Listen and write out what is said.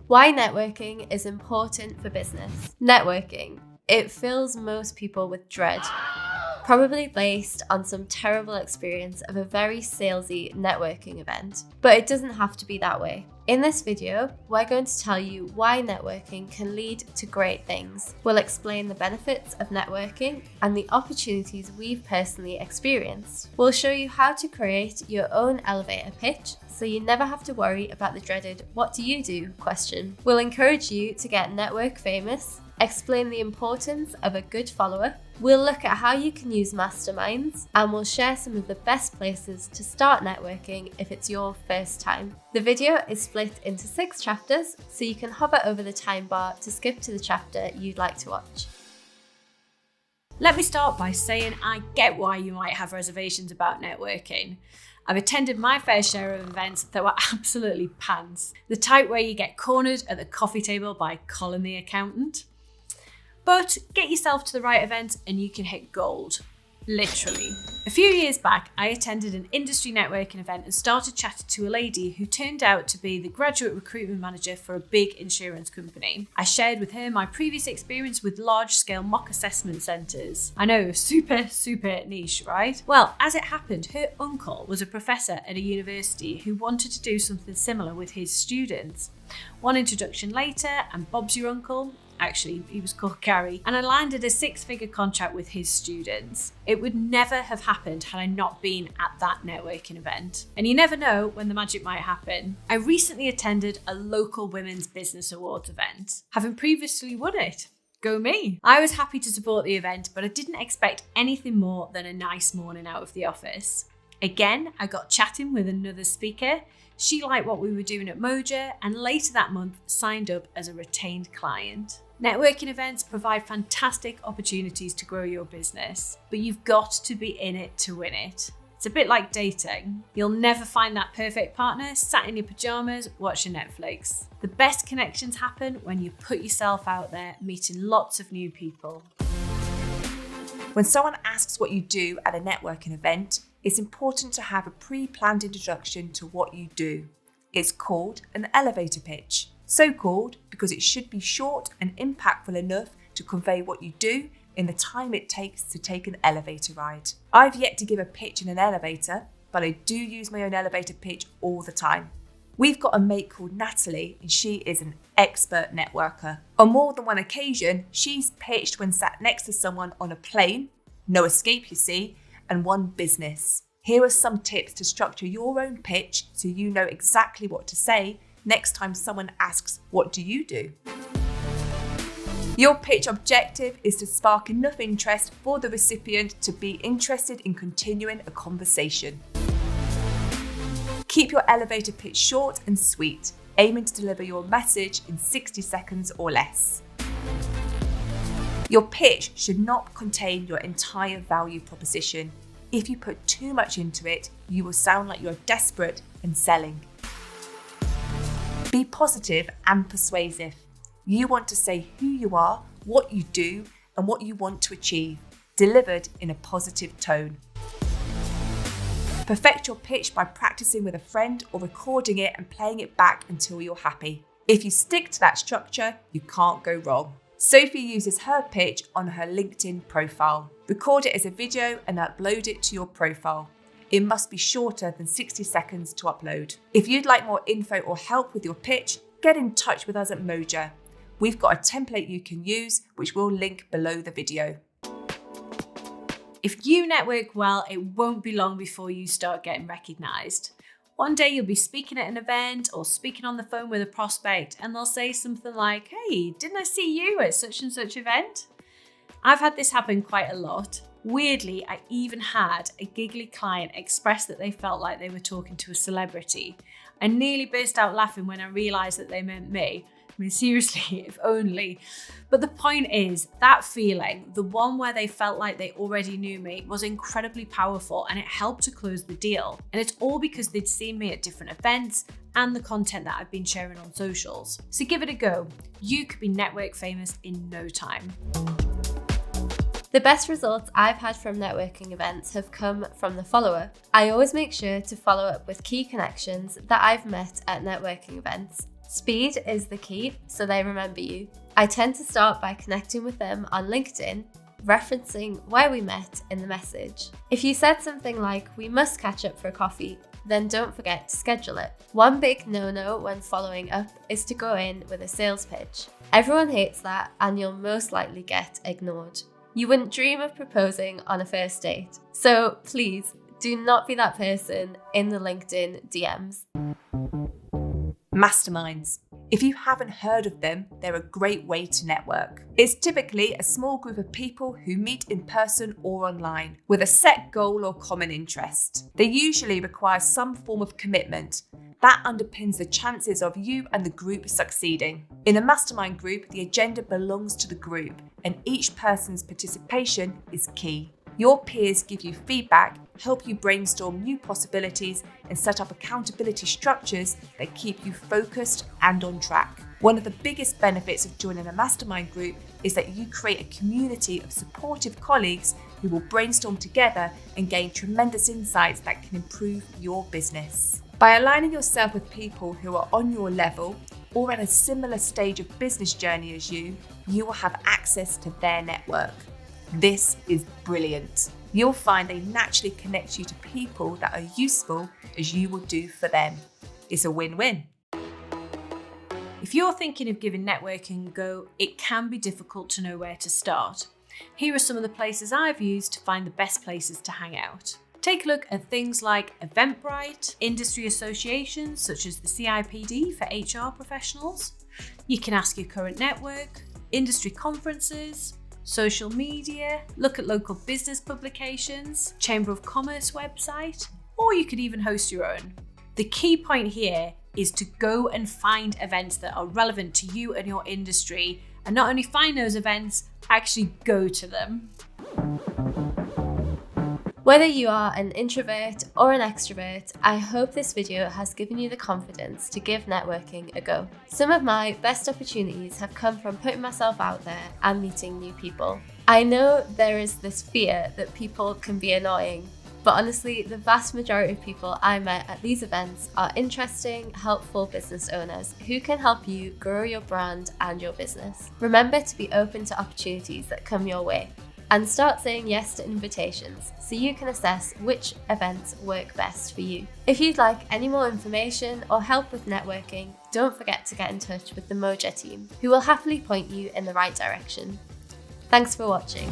Why networking is important for business. Networking. It fills most people with dread, probably based on some terrible experience of a very salesy networking event. But it doesn't have to be that way. In this video, we're going to tell you why networking can lead to great things. We'll explain the benefits of networking and the opportunities we've personally experienced. We'll show you how to create your own elevator pitch so you never have to worry about the dreaded "what do you do?" question. We'll encourage you to get network famous, explain the importance of a good follower. We'll look at how you can use masterminds, and we'll share some of the best places to start networking if it's your first time. The video is split into 6 chapters, so you can hover over the time bar to skip to the chapter you'd like to watch. Let me start by saying I get why you might have reservations about networking. I've attended my fair share of events that were absolutely pants. The type where you get cornered at the coffee table by Colin the accountant. But get yourself to the right event and you can hit gold. Literally. A few years back, I attended an industry networking event and started chatting to a lady who turned out to be the graduate recruitment manager for a big insurance company. I shared with her my previous experience with large-scale mock assessment centres. I know, super niche, right? Well, as it happened, her uncle was a professor at a university who wanted to do something similar with his students. One introduction later, and Bob's your uncle. Actually, he was called Gary, and I landed a 6-figure contract with his students. It would never have happened had I not been at that networking event. And you never know when the magic might happen. I recently attended a local Women's Business Awards event, having previously won it. Go me. I was happy to support the event, but I didn't expect anything more than a nice morning out of the office. Again, I got chatting with another speaker. She liked what we were doing at Moja, and later that month signed up as a retained client. Networking events provide fantastic opportunities to grow your business, but you've got to be in it to win it. It's a bit like dating. You'll never find that perfect partner sat in your pajamas watching Netflix. The best connections happen when you put yourself out there, meeting lots of new people. When someone asks what you do at a networking event, it's important to have a pre-planned introduction to what you do. It's called an elevator pitch. So called because it should be short and impactful enough to convey what you do in the time it takes to take an elevator ride. I've yet to give a pitch in an elevator, but I do use my own elevator pitch all the time. We've got a mate called Natalie, and she is an expert networker. On more than one occasion, she's pitched when sat next to someone on a plane, no escape you see, and won business. Here are some tips to structure your own pitch so you know exactly what to say next time someone asks, "What do you do?" Your pitch objective is to spark enough interest for the recipient to be interested in continuing a conversation. Keep your elevator pitch short and sweet, aiming to deliver your message in 60 seconds or less. Your pitch should not contain your entire value proposition. If you put too much into it, you will sound like you're desperate and selling. Be positive and persuasive. You want to say who you are, what you do, and what you want to achieve, delivered in a positive tone. Perfect your pitch by practicing with a friend or recording it and playing it back until you're happy. If you stick to that structure, you can't go wrong. Sophie uses her pitch on her LinkedIn profile. Record it as a video and upload it to your profile. It must be shorter than 60 seconds to upload. If you'd like more info or help with your pitch, get in touch with us at Moja. We've got a template you can use, which we'll link below the video. If you network well, it won't be long before you start getting recognised. One day you'll be speaking at an event or speaking on the phone with a prospect, and they'll say something like, "Hey, didn't I see you at such and such event?" I've had this happen quite a lot. Weirdly, I even had a giggly client express that they felt like they were talking to a celebrity. I nearly burst out laughing when I realised that they meant me. I mean, seriously, if only. But the point is, that feeling, the one where they felt like they already knew me, was incredibly powerful, and it helped to close the deal. And it's all because they'd seen me at different events and the content that I've been sharing on socials. So give it a go. You could be network famous in no time. The best results I've had from networking events have come from the follower. I always make sure to follow up with key connections that I've met at networking events. Speed is the key, so they remember you. I tend to start by connecting with them on LinkedIn, referencing where we met in the message. If you said something like, "We must catch up for a coffee," then don't forget to schedule it. One big no-no when following up is to go in with a sales pitch. Everyone hates that, and you'll most likely get ignored. You wouldn't dream of proposing on a first date. So please, do not be that person in the LinkedIn DMs. Masterminds. If you haven't heard of them, they're a great way to network. It's typically a small group of people who meet in person or online with a set goal or common interest. They usually require some form of commitment that underpins the chances of you and the group succeeding. In a mastermind group, the agenda belongs to the group, and each person's participation is key. Your peers give you feedback, help you brainstorm new possibilities, and set up accountability structures that keep you focused and on track. One of the biggest benefits of joining a mastermind group is that you create a community of supportive colleagues who will brainstorm together and gain tremendous insights that can improve your business. By aligning yourself with people who are on your level or at a similar stage of business journey as you, you will have access to their network. This is brilliant. You'll find they naturally connect you to people that are useful as you will do for them. It's a win-win. If you're thinking of giving networking a go, it can be difficult to know where to start. Here are some of the places I've used to find the best places to hang out. Take a look at things like Eventbrite, industry associations such as the CIPD for HR professionals. You can ask your current network, industry conferences, social media, look at local business publications, Chamber of Commerce website, or you could even host your own. The key point here is to go and find events that are relevant to you and your industry, and not only find those events, actually go to them. Whether you are an introvert or an extrovert, I hope this video has given you the confidence to give networking a go. Some of my best opportunities have come from putting myself out there and meeting new people. I know there is this fear that people can be annoying, but honestly, the vast majority of people I met at these events are interesting, helpful business owners who can help you grow your brand and your business. Remember to be open to opportunities that come your way, and start saying yes to invitations so you can assess which events work best for you. If you'd like any more information or help with networking, don't forget to get in touch with the Moja team, who will happily point you in the right direction. Thanks for watching.